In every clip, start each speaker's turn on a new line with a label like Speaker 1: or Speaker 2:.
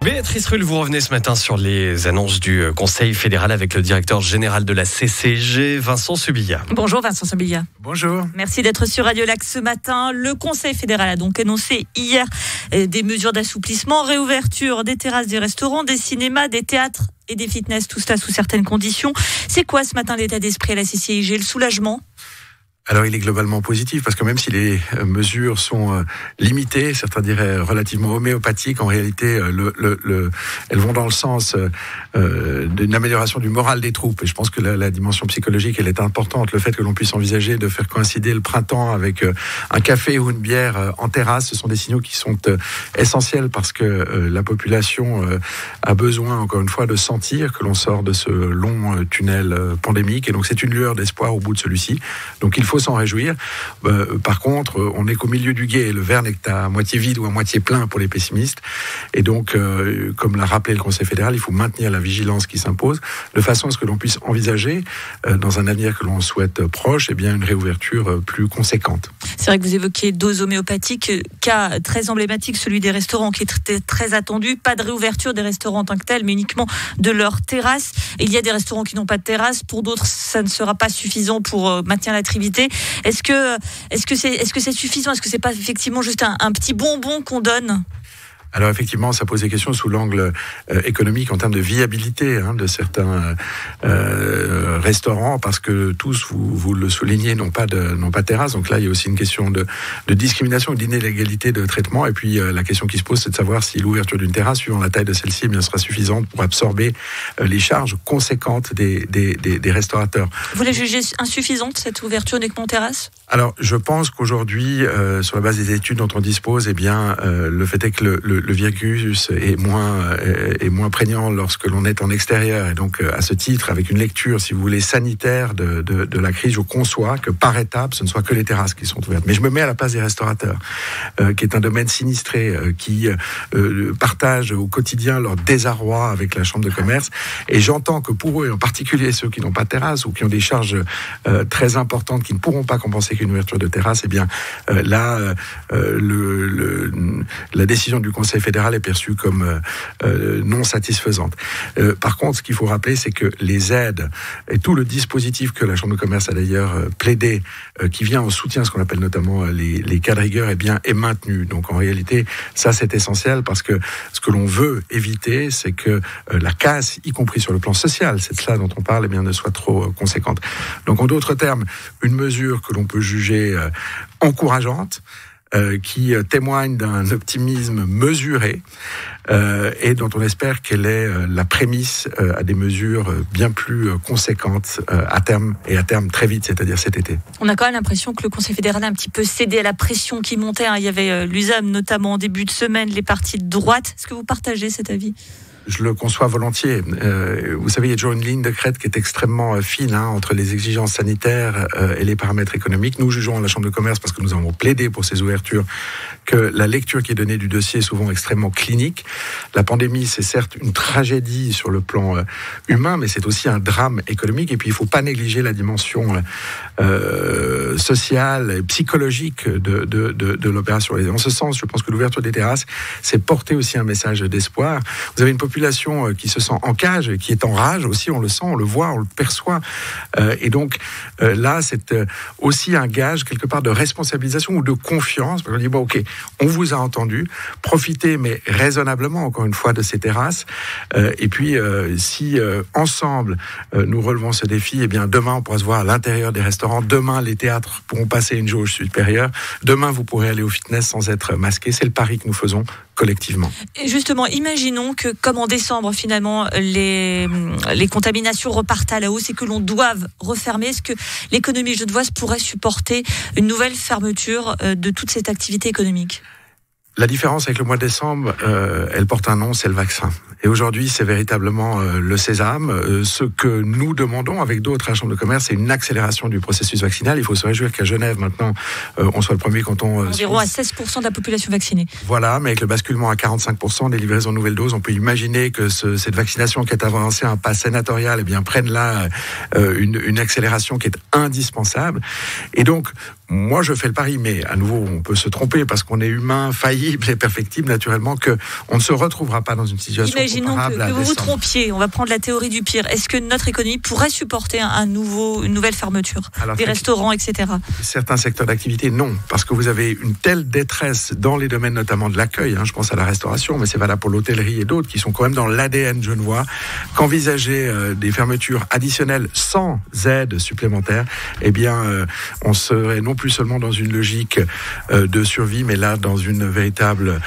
Speaker 1: Béatrice Rulle, vous revenez ce matin sur les annonces du Conseil fédéral avec le directeur général de la CCG, Vincent Subilla.
Speaker 2: Bonjour Vincent Subilla.
Speaker 3: Bonjour.
Speaker 2: Merci d'être sur Radio Lac ce matin. Le Conseil fédéral a donc annoncé hier des mesures d'assouplissement, réouverture des terrasses, des restaurants, des cinémas, des théâtres et des fitness, tout ça sous certaines conditions. C'est quoi ce matin l'état d'esprit à la CCIG? Le soulagement?
Speaker 3: Alors il est globalement positif parce que même si les mesures sont limitées, certains diraient relativement homéopathiques, en réalité elles vont dans le sens d'une amélioration du moral des troupes. Et je pense que la dimension psychologique elle est importante. Le fait que l'on puisse envisager de faire coïncider le printemps avec un café ou une bière en terrasse, ce sont des signaux qui sont essentiels parce que la population a besoin encore une fois de sentir que l'on sort de ce long tunnel pandémique. Et donc c'est une lueur d'espoir au bout de celui-ci. Donc il faut s'en réjouir. Par contre, on n'est qu'au milieu du gué. Le verre n'est qu'à moitié vide ou à moitié plein pour les pessimistes. Et donc, comme l'a rappelé le Conseil fédéral, il faut maintenir la vigilance qui s'impose, de façon à ce que l'on puisse envisager, dans un avenir que l'on souhaite proche, une réouverture plus conséquente.
Speaker 2: C'est vrai que vous évoquiez dose homéopathique, cas très emblématique, celui des restaurants qui est très attendu. Pas de réouverture des restaurants en tant que tel, mais uniquement de leur terrasse. Et il y a des restaurants qui n'ont pas de terrasse. Pour d'autres, ça ne sera pas suffisant pour maintenir l'activité. Est-ce que c'est suffisant? Est-ce que c'est pas effectivement juste un petit bonbon qu'on donne?
Speaker 3: Alors effectivement, ça pose des questions sous l'angle économique en termes de viabilité de certains restaurants, parce que tous, vous le soulignez, n'ont pas de terrasse. Donc là, il y a aussi une question de discrimination, d'inégalité de traitement. Et puis la question qui se pose, c'est de savoir si l'ouverture d'une terrasse, suivant la taille de celle-ci, sera suffisante pour absorber les charges conséquentes des restaurateurs.
Speaker 2: Vous la jugez insuffisante, cette ouverture uniquement en terrasse?
Speaker 3: Alors, je pense qu'aujourd'hui, sur la base des études dont on dispose, le fait est que le virus est moins prégnant lorsque l'on est en extérieur. Et donc, à ce titre, avec une lecture, si vous voulez, sanitaire de la crise, je conçois que par étapes, ce ne soit que les terrasses qui sont ouvertes. Mais je me mets à la place des restaurateurs, qui est un domaine sinistré, qui partagent au quotidien leur désarroi avec la Chambre de commerce. Et j'entends que pour eux, et en particulier ceux qui n'ont pas de terrasse ou qui ont des charges très importantes, qui ne pourront pas compenser qu'une ouverture de terrasse, la décision du Conseil fédéral est perçue comme non satisfaisante. Par contre, ce qu'il faut rappeler, c'est que les aides et tout le dispositif que la Chambre de commerce a d'ailleurs plaidé, qui vient en soutien, ce qu'on appelle notamment les cas de rigueur, est maintenu. Donc en réalité, ça c'est essentiel, parce que ce que l'on veut éviter, c'est que la casse, y compris sur le plan social, c'est de cela dont on parle, ne soit trop conséquente. Donc en d'autres termes, une mesure que l'on peut juger encourageante, qui témoigne d'un optimisme mesuré et dont on espère qu'elle est la prémisse à des mesures bien plus conséquentes à terme très vite, c'est-à-dire cet été.
Speaker 2: On a quand même l'impression que le Conseil fédéral a un petit peu cédé à la pression qui montait. Il y avait l'USAM notamment en début de semaine, les partis de droite. Est-ce que vous partagez cet avis ?
Speaker 3: Je le conçois volontiers. Vous savez, il y a toujours une ligne de crête qui est extrêmement fine entre les exigences sanitaires et les paramètres économiques. Nous jugeons à la Chambre de commerce, parce que nous avons plaidé pour ces ouvertures, que la lecture qui est donnée du dossier est souvent extrêmement clinique. La pandémie, c'est certes une tragédie sur le plan humain, mais c'est aussi un drame économique. Et puis, il ne faut pas négliger la dimension sociale et psychologique de l'opération. Et en ce sens, je pense que l'ouverture des terrasses, c'est porter aussi un message d'espoir. Vous avez une population qui se sent en cage, qui est en rage aussi, on le sent, on le voit, on le perçoit. Et donc là, c'est aussi un gage quelque part de responsabilisation ou de confiance. On dit, ok, on vous a entendu, profitez, mais raisonnablement, encore une fois, de ces terrasses. Et puis, si ensemble, nous relevons ce défi, demain, on pourra se voir à l'intérieur des restaurants. Demain, les théâtres pourront passer une jauge supérieure. Demain, vous pourrez aller au fitness sans être masqué. C'est le pari que nous faisons collectivement.
Speaker 2: Et justement, imaginons que, comme en décembre, finalement, les contaminations repartent à la hausse et que l'on doive refermer. Est-ce que l'économie genevoise pourrait supporter une nouvelle fermeture de toute cette activité économique ?
Speaker 3: La différence avec le mois de décembre, elle porte un nom, c'est le vaccin. Et aujourd'hui, c'est véritablement le sésame. Ce que nous demandons avec d'autres à la Chambre de commerce, c'est une accélération du processus vaccinal. Il faut se réjouir qu'à Genève, maintenant, on soit le premier canton...
Speaker 2: environ à 16% de la population vaccinée.
Speaker 3: Voilà, mais avec le basculement à 45% des livraisons de nouvelles doses, on peut imaginer que cette vaccination qui est avancée à un pas sénatorial, prenne là une accélération qui est indispensable. Et donc, moi, je fais le pari, mais à nouveau, on peut se tromper parce qu'on est humain, faillible et perfectible, naturellement, qu'on ne se retrouvera pas dans une situation comparable.
Speaker 2: Imaginons que vous vous trompiez, on va prendre la théorie du pire. Est-ce que notre économie pourrait supporter une nouvelle fermeture des restaurants, etc.
Speaker 3: Certains secteurs d'activité, non, parce que vous avez une telle détresse dans les domaines notamment de l'accueil, je pense à la restauration, mais c'est valable pour l'hôtellerie et d'autres qui sont quand même dans l'ADN genevois, qu'envisager des fermetures additionnelles sans aide supplémentaire, eh bien, on serait non plus seulement dans une logique de survie, mais là, dans une véritable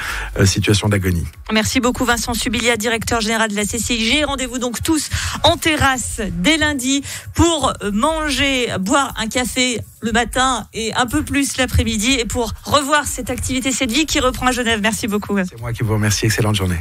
Speaker 3: situation d'agonie.
Speaker 2: Merci beaucoup Vincent Subilia, directeur général de la CCIG. Rendez-vous donc tous en terrasse dès lundi pour manger, boire un café le matin et un peu plus l'après-midi et pour revoir cette activité, cette vie qui reprend à Genève. Merci beaucoup.
Speaker 3: C'est moi qui vous remercie. Excellente journée.